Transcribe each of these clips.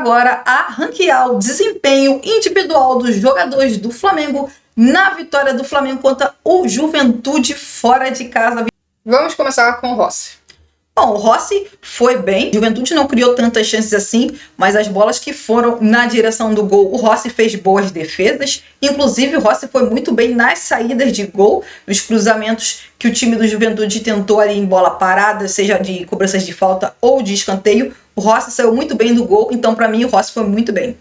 agora a ranquear o desempenho individual dos jogadores do Flamengo na vitória do Flamengo contra o Juventude fora de casa. Vamos começar com o Rossi. Bom, o Rossi foi bem, o Juventude não criou tantas chances assim, mas as bolas que foram na direção do gol, o Rossi fez boas defesas, inclusive o Rossi foi muito bem nas saídas de gol, nos cruzamentos que o time do Juventude tentou ali em bola parada, seja de cobranças de falta ou de escanteio, o Rossi saiu muito bem do gol, então para mim o Rossi foi muito bem.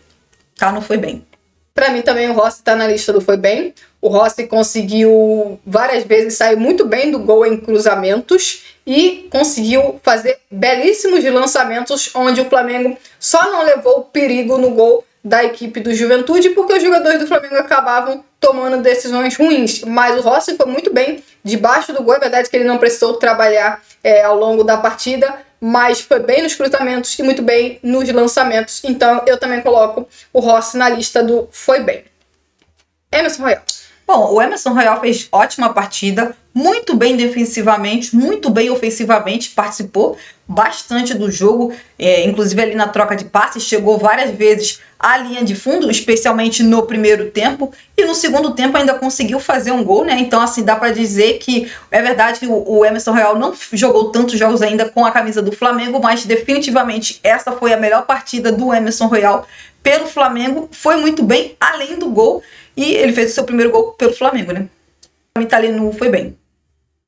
Cano foi bem. Para mim também o Rossi está na lista do foi bem. O Rossi conseguiu várias vezes sair muito bem do gol em cruzamentos e conseguiu fazer belíssimos lançamentos onde o Flamengo só não levou perigo no gol da equipe do Juventude porque os jogadores do Flamengo acabavam tomando decisões ruins. Mas o Rossi foi muito bem debaixo do gol. É verdade que ele não precisou trabalhar ao longo da partida, mas foi bem nos cruzamentos e muito bem nos lançamentos. Então eu também coloco o Rossi na lista do foi bem. Emerson Royal. Bom, o Emerson Royal fez ótima partida, muito bem defensivamente, muito bem ofensivamente, participou bastante do jogo, inclusive ali na troca de passes, chegou várias vezes à linha de fundo, especialmente no primeiro tempo, e no segundo tempo ainda conseguiu fazer um gol, né? Então, assim, dá para dizer que é verdade que o Emerson Royal não jogou tantos jogos ainda com a camisa do Flamengo, mas definitivamente essa foi a melhor partida do Emerson Royal pelo Flamengo, foi muito bem, além do gol, e ele fez o seu primeiro gol pelo Flamengo, né? O italiano foi bem.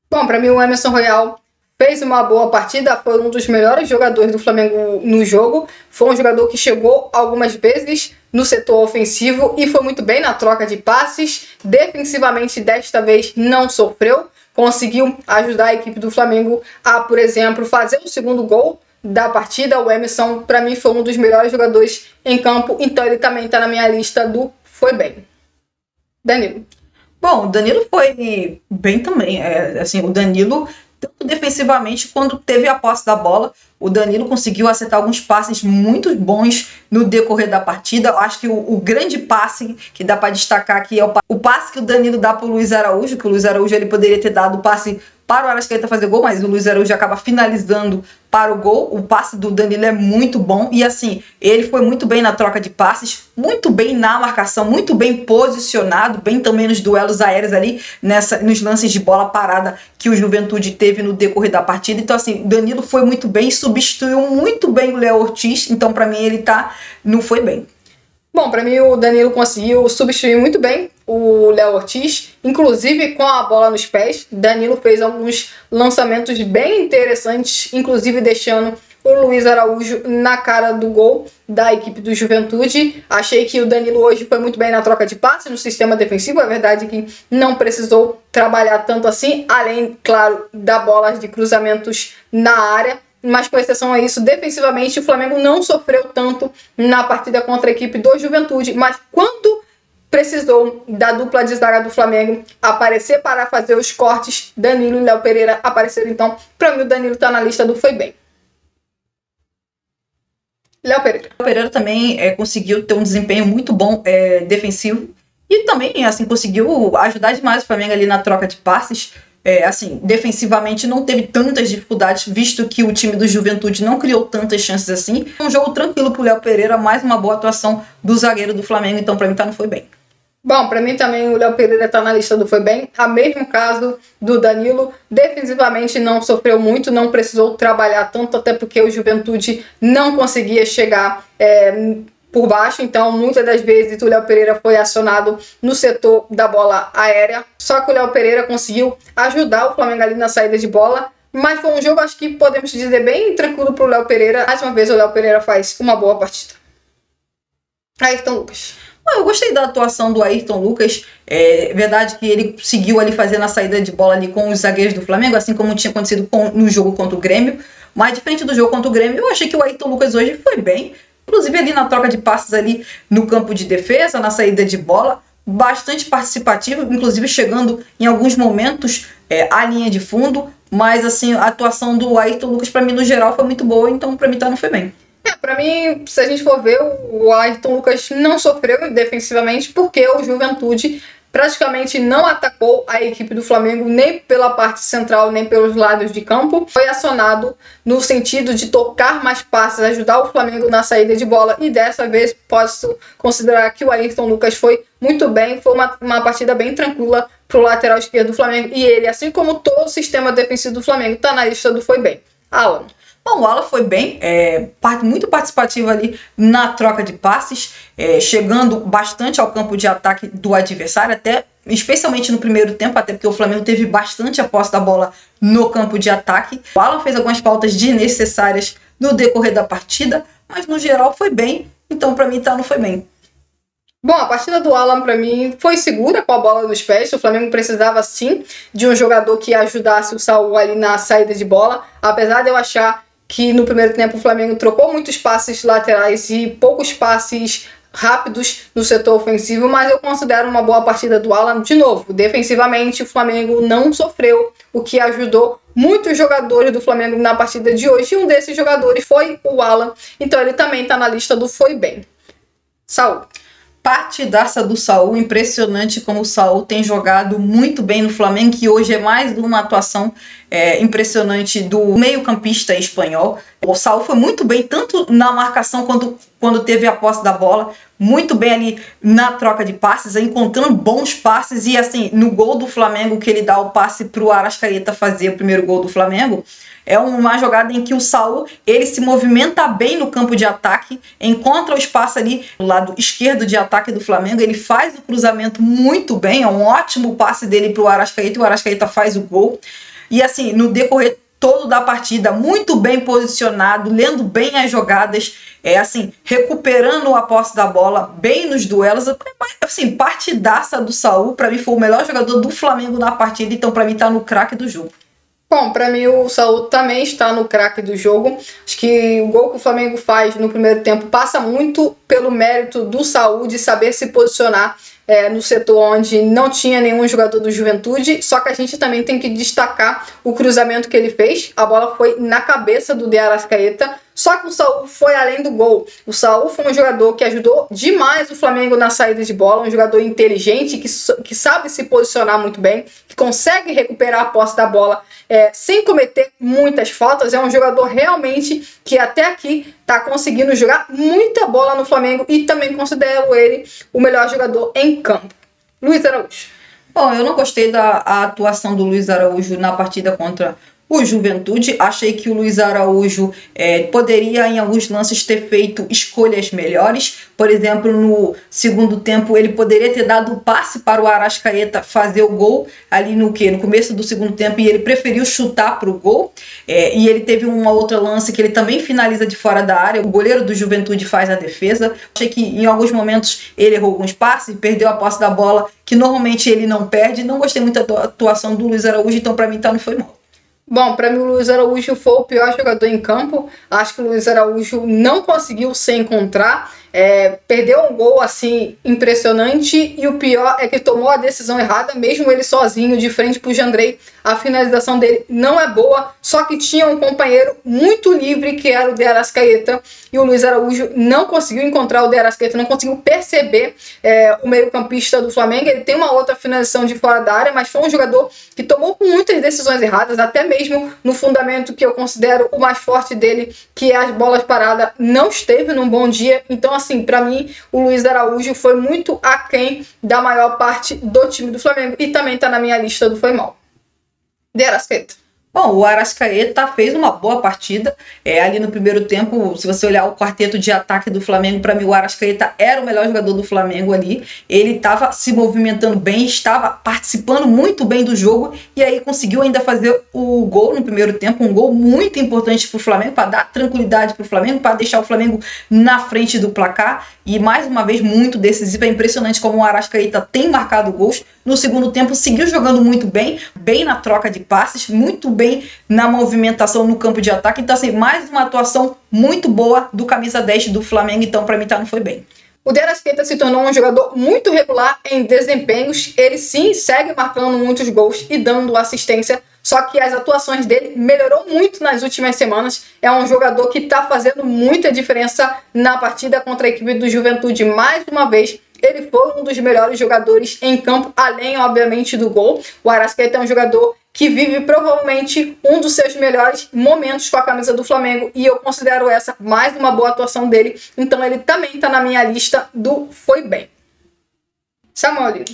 Bom, para mim o Emerson Royal fez uma boa partida, foi um dos melhores jogadores do Flamengo no jogo, foi um jogador que chegou algumas vezes no setor ofensivo e foi muito bem na troca de passes, defensivamente desta vez não sofreu, conseguiu ajudar a equipe do Flamengo a, por exemplo, fazer o segundo gol da partida. O Emerson, para mim, foi um dos melhores jogadores em campo, então ele também está na minha lista do foi bem. Danilo. Bom, o Danilo foi bem também. Assim, o Danilo, tanto defensivamente, quando teve a posse da bola, o Danilo conseguiu acertar alguns passes muito bons no decorrer da partida. Eu acho que o grande passe que dá para destacar aqui é o passe que o Danilo dá para o Luiz Araújo, que o Luiz Araújo ele poderia ter dado o passe para o Arrascaeta fazer gol, mas o Luiz Araújo acaba finalizando para o gol. O passe do Danilo é muito bom e assim, ele foi muito bem na troca de passes, muito bem na marcação, muito bem posicionado, bem também nos duelos aéreos ali, nos lances de bola parada que o Juventude teve no decorrer da partida. Então assim, o Danilo foi muito bem, substituiu muito bem o Léo Ortiz, então para mim ele não foi bem. Bom, para mim o Danilo conseguiu substituir muito bem o Léo Ortiz, inclusive com a bola nos pés. Danilo fez alguns lançamentos bem interessantes, inclusive deixando o Luiz Araújo na cara do gol da equipe do Juventude. Achei que o Danilo hoje foi muito bem na troca de passes, no sistema defensivo. É verdade que não precisou trabalhar tanto assim, além, claro, da bola de cruzamentos na área. Mas com exceção a isso, defensivamente o Flamengo não sofreu tanto na partida contra a equipe do Juventude, mas quando precisou da dupla de zaga do Flamengo aparecer para fazer os cortes, Danilo e Léo Pereira apareceram. Então, para mim o Danilo está na lista do foi bem. Léo Pereira. O Pereira também conseguiu ter um desempenho muito bom defensivo e também assim conseguiu ajudar demais o Flamengo ali na troca de passes. Assim, defensivamente não teve tantas dificuldades, visto que o time do Juventude não criou tantas chances assim. Um jogo tranquilo pro Léo Pereira, mais uma boa atuação do zagueiro do Flamengo, então para mim não foi bem. Bom, para mim também o Léo Pereira está na lista do foi bem. A mesmo caso do Danilo, defensivamente não sofreu muito, não precisou trabalhar tanto, até porque o Juventude não conseguia chegar por baixo, então muitas das vezes o Léo Pereira foi acionado no setor da bola aérea, só que o Léo Pereira conseguiu ajudar o Flamengo ali na saída de bola, mas foi um jogo, acho que podemos dizer, bem tranquilo para o Léo Pereira. Mais uma vez o Léo Pereira faz uma boa partida. Ayrton Lucas. Eu gostei da atuação do Ayrton Lucas, é verdade que ele conseguiu ali fazer a saída de bola ali com os zagueiros do Flamengo, assim como tinha acontecido no jogo contra o Grêmio, mas diferente do jogo contra o Grêmio, eu achei que o Ayrton Lucas hoje foi bem, inclusive ali na troca de passes ali no campo de defesa, na saída de bola, bastante participativo, inclusive chegando em alguns momentos à linha de fundo, mas assim, a atuação do Ayrton Lucas para mim no geral foi muito boa, então para mim não foi bem. Para mim, se a gente for ver, o Ayrton Lucas não sofreu defensivamente porque o Juventude praticamente não atacou a equipe do Flamengo nem pela parte central, nem pelos lados de campo. Foi acionado no sentido de tocar mais passes, ajudar o Flamengo na saída de bola, e dessa vez posso considerar que o Ayrton Lucas foi muito bem. Foi uma partida bem tranquila para o lateral esquerdo do Flamengo, e ele, assim como todo o sistema defensivo do Flamengo, está na lista do foi bem. Alan. Bom, o Alan foi bem, muito participativo ali na troca de passes, chegando bastante ao campo de ataque do adversário, especialmente no primeiro tempo, até porque o Flamengo teve bastante a posse da bola no campo de ataque. O Alan fez algumas faltas desnecessárias no decorrer da partida, mas no geral foi bem, então para mim não foi bem. Bom, a partida do Alan para mim foi segura com a bola nos pés. O Flamengo precisava sim de um jogador que ajudasse o Saul ali na saída de bola, apesar de eu achar que no primeiro tempo o Flamengo trocou muitos passes laterais e poucos passes rápidos no setor ofensivo, mas eu considero uma boa partida do Alan. De novo, defensivamente o Flamengo não sofreu, o que ajudou muitos jogadores do Flamengo na partida de hoje, e um desses jogadores foi o Alan, então ele também está na lista do foi bem. Saul. Partidaça do Saul, impressionante como o Saul tem jogado muito bem no Flamengo, que hoje é mais uma atuação impressionante do meio-campista espanhol. O Saul foi muito bem, tanto na marcação quando teve a posse da bola, muito bem ali na troca de passes, encontrando bons passes, e assim, no gol do Flamengo, que ele dá o passe para o Arrascaeta fazer o primeiro gol do Flamengo, é uma jogada em que o Saul, ele se movimenta bem no campo de ataque, encontra o espaço ali no lado esquerdo de ataque do Flamengo, ele faz o cruzamento muito bem, é um ótimo passe dele para o Arrascaeta, e o Arrascaeta faz o gol. E assim, no decorrer todo da partida, muito bem posicionado, lendo bem as jogadas, recuperando a posse da bola, bem nos duelos. Assim, partidaça do Saul, para mim foi o melhor jogador do Flamengo na partida, então para mim tá no craque do jogo. Bom, para mim o Saul também está no craque do jogo. Acho que o gol que o Flamengo faz no primeiro tempo passa muito pelo mérito do Saul de saber se posicionar no setor onde não tinha nenhum jogador do Juventude. Só que a gente também tem que destacar o cruzamento que ele fez. A bola foi na cabeça do De Arrascaeta. Só que o Saul foi além do gol. O Saul foi um jogador que ajudou demais o Flamengo na saída de bola, um jogador inteligente, que sabe se posicionar muito bem, que consegue recuperar a posse da bola sem cometer muitas faltas. É um jogador realmente que até aqui está conseguindo jogar muita bola no Flamengo, e também considero ele o melhor jogador em campo. Luiz Araújo. Bom, eu não gostei da atuação do Luiz Araújo na partida contra o Juventude. Achei que o Luiz Araújo poderia em alguns lances ter feito escolhas melhores. Por exemplo, no segundo tempo ele poderia ter dado o passe para o Arrascaeta fazer o gol ali no começo do segundo tempo, e ele preferiu chutar para o gol. E ele teve uma outra lance que ele também finaliza de fora da área, o goleiro do Juventude faz a defesa. Achei que em alguns momentos ele errou alguns passes, perdeu a posse da bola, que normalmente ele não perde. Não gostei muito da atuação do Luiz Araújo, então para mim não foi mal. Bom, para mim o Luiz Araújo foi o pior jogador em campo. Acho que o Luiz Araújo não conseguiu se encontrar. Perdeu um gol assim impressionante, e o pior é que tomou a decisão errada, mesmo ele sozinho de frente para o Jandrei. A finalização dele não é boa, só que tinha um companheiro muito livre, que era o De Arrascaeta, e o Luiz Araújo não conseguiu encontrar o De Arrascaeta, não conseguiu perceber o meio-campista do Flamengo. Ele tem uma outra finalização de fora da área, mas foi um jogador que tomou muitas decisões erradas, até mesmo no fundamento que eu considero o mais forte dele, que é as bolas paradas, não esteve num bom dia. Então, assim, para mim, o Luiz Araújo foi muito aquém da maior parte do time do Flamengo, e também tá na minha lista do foi mal. De Arrascaeta. Bom, o Arrascaeta fez uma boa partida. Ali no primeiro tempo, se você olhar o quarteto de ataque do Flamengo, para mim o Arrascaeta era o melhor jogador do Flamengo ali. Ele estava se movimentando bem, estava participando muito bem do jogo, e aí conseguiu ainda fazer o gol no primeiro tempo, um gol muito importante para o Flamengo, para dar tranquilidade para o Flamengo, para deixar o Flamengo na frente do placar. E mais uma vez muito decisivo. É impressionante como o Arrascaeta tem marcado gols. No segundo tempo seguiu jogando muito bem, bem na troca de passes, muito bem na movimentação no campo de ataque. Então assim, mais uma atuação muito boa do camisa 10 do Flamengo. Então para mim não foi bem. O De Arrascaeta se tornou um jogador muito regular em desempenhos. Ele sim segue marcando muitos gols e dando assistência, só que as atuações dele melhorou muito nas últimas semanas. É um jogador que está fazendo muita diferença na partida contra a equipe do Juventude. Mais uma vez, ele foi um dos melhores jogadores em campo, além, obviamente, do gol. O Arrascaeta é um jogador que vive provavelmente um dos seus melhores momentos com a camisa do Flamengo, e eu considero essa mais uma boa atuação dele, então ele também está na minha lista do foi bem. Samuel Lino.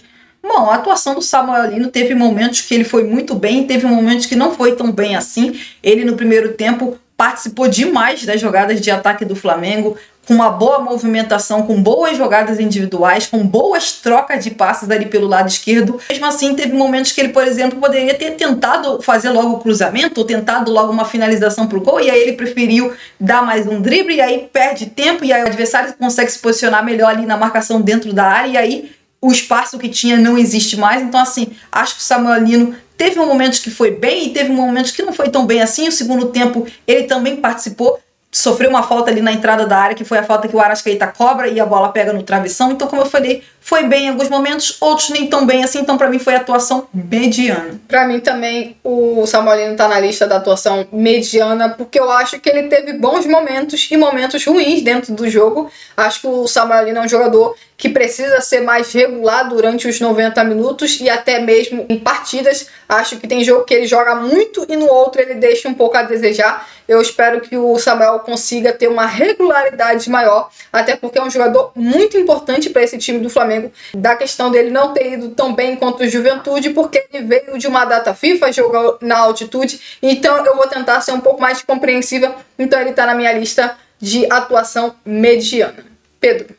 Bom, a atuação do Samuel Lino teve momentos que ele foi muito bem, teve momentos que não foi tão bem assim. Ele no primeiro tempo participou demais das jogadas de ataque do Flamengo, com uma boa movimentação, com boas jogadas individuais, com boas trocas de passes ali pelo lado esquerdo. Mesmo assim, teve momentos que ele, por exemplo, poderia ter tentado fazer logo o cruzamento, ou tentado logo uma finalização para o gol, e aí ele preferiu dar mais um drible, e aí perde tempo, e aí o adversário consegue se posicionar melhor ali na marcação dentro da área, e aí o espaço que tinha não existe mais. Então, assim, acho que o Samuel Lino teve momentos que foi bem e teve momentos que não foi tão bem assim. O segundo tempo ele também participou, sofreu uma falta ali na entrada da área, que foi a falta que o Arrascaeta cobra e a bola pega no travessão. Então, como eu falei, foi bem em alguns momentos, outros nem tão bem assim. Então, para mim, foi atuação mediana. Para mim também o Samuel Lino tá na lista da atuação mediana, porque eu acho que ele teve bons momentos e momentos ruins dentro do jogo. Acho que o Samuel Lino é um jogador que precisa ser mais regular durante os 90 minutos e até mesmo em partidas. Acho que tem jogo que ele joga muito e no outro ele deixa um pouco a desejar. Eu espero que o Samuel consiga ter uma regularidade maior, até porque é um jogador muito importante para esse time do Flamengo. Da questão dele não ter ido tão bem contra o Juventude, porque ele veio de uma data FIFA, jogou na altitude, então eu vou tentar ser um pouco mais compreensiva. Então ele está na minha lista de atuação mediana. Pedro.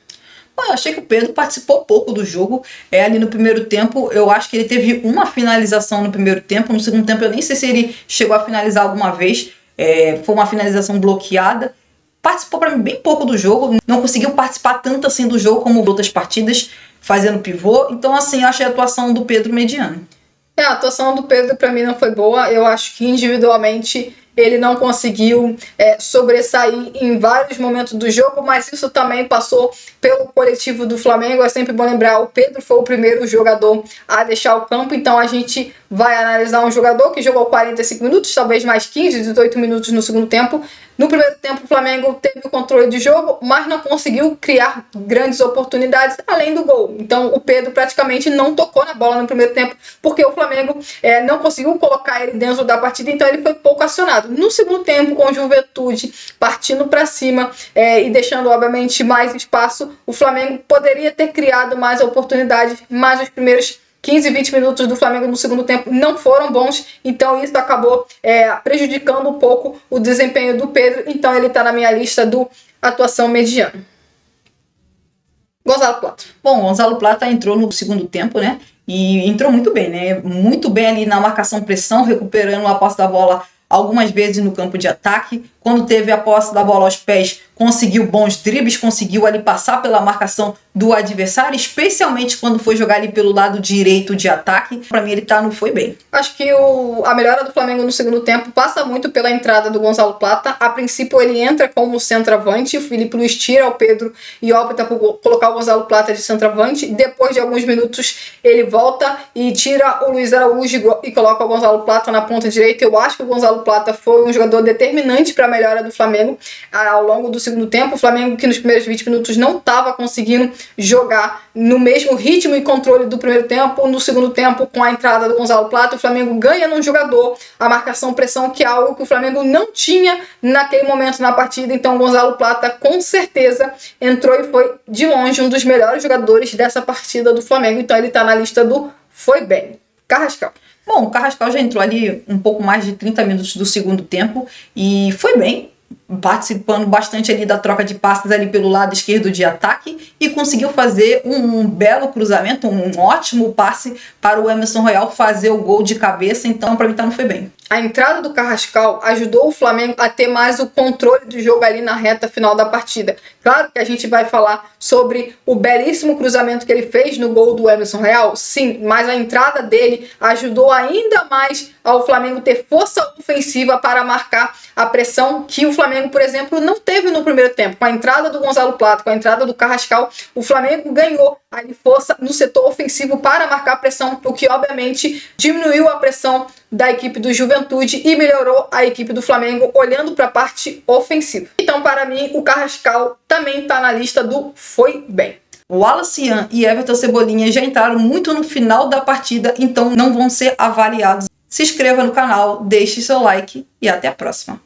Eu achei que o Pedro participou pouco do jogo. Ali no primeiro tempo, eu acho que ele teve uma finalização no primeiro tempo. No segundo tempo, eu nem sei se ele chegou a finalizar alguma vez. Foi uma finalização bloqueada. Participou para mim bem pouco do jogo. Não conseguiu participar tanto assim do jogo como outras partidas, fazendo pivô. Então, assim, eu achei a atuação do Pedro mediana. A atuação do Pedro para mim não foi boa. Eu acho que individualmente ele não conseguiu sobressair em vários momentos do jogo, mas isso também passou pelo coletivo do Flamengo. É sempre bom lembrar, o Pedro foi o primeiro jogador a deixar o campo, então a gente vai analisar um jogador que jogou 45 minutos, talvez mais 15, 18 minutos no segundo tempo. No primeiro tempo, o Flamengo teve o controle de jogo, mas não conseguiu criar grandes oportunidades além do gol. Então, o Pedro praticamente não tocou na bola no primeiro tempo, porque o Flamengo não conseguiu colocar ele dentro da partida, então ele foi pouco acionado. No segundo tempo, com o Juventude partindo para cima e deixando, obviamente, mais espaço, o Flamengo poderia ter criado mais oportunidades, mas os primeiros 15, 20 minutos do Flamengo no segundo tempo não foram bons, então isso acabou prejudicando um pouco o desempenho do Pedro, então ele está na minha lista do atuação mediana. Gonzalo Plata. Bom, Gonzalo Plata entrou no segundo tempo, né? E entrou muito bem, né? Muito bem ali na marcação-pressão, recuperando a posse da bola algumas vezes no campo de ataque. Quando teve a posse da bola aos pés, conseguiu bons dribles, conseguiu ali passar pela marcação do adversário, especialmente quando foi jogar ali pelo lado direito de ataque. Para mim, ele não foi bem. Acho que a melhora do Flamengo no segundo tempo passa muito pela entrada do Gonzalo Plata. A princípio, ele entra como centroavante, o Felipe Luiz tira o Pedro e opta por colocar o Gonzalo Plata de centroavante. Depois de alguns minutos, ele volta e tira o Luiz Araújo e coloca o Gonzalo Plata na ponta direita. Eu acho que o Gonzalo Plata foi um jogador determinante para a melhora do Flamengo ao longo do segundo tempo. O Flamengo, que nos primeiros 20 minutos não estava conseguindo jogar no mesmo ritmo e controle do primeiro tempo. No segundo tempo, com a entrada do Gonzalo Plata, o Flamengo ganha num jogador a marcação-pressão, que é algo que o Flamengo não tinha naquele momento na partida. Então o Gonzalo Plata com certeza entrou e foi de longe um dos melhores jogadores dessa partida do Flamengo. Então ele está na lista do foi bem. Carrascal. Bom, o Carrascal já entrou ali um pouco mais de 30 minutos do segundo tempo e foi bem, participando bastante ali da troca de passes ali pelo lado esquerdo de ataque e conseguiu fazer um belo cruzamento, um ótimo passe para o Emerson Royal fazer o gol de cabeça. Então, para mim, não foi bem. A entrada do Carrascal ajudou o Flamengo a ter mais o controle do jogo ali na reta final da partida. Claro que a gente vai falar sobre o belíssimo cruzamento que ele fez no gol do Emerson Royal, sim, mas a entrada dele ajudou ainda mais ao Flamengo ter força ofensiva para marcar a pressão que o Flamengo, por exemplo, não teve no primeiro tempo. Com a entrada do Gonzalo Plata, com a entrada do Carrascal, o Flamengo ganhou ali força no setor ofensivo para marcar a pressão, o que obviamente diminuiu a pressão da equipe do Juventude e melhorou a equipe do Flamengo olhando para a parte ofensiva. Então, para mim, o Carrascal também está na lista do foi bem. O Wallace Ian e Everton Cebolinha já entraram muito no final da partida, então não vão ser avaliados. Se inscreva no canal, deixe seu like e até a próxima.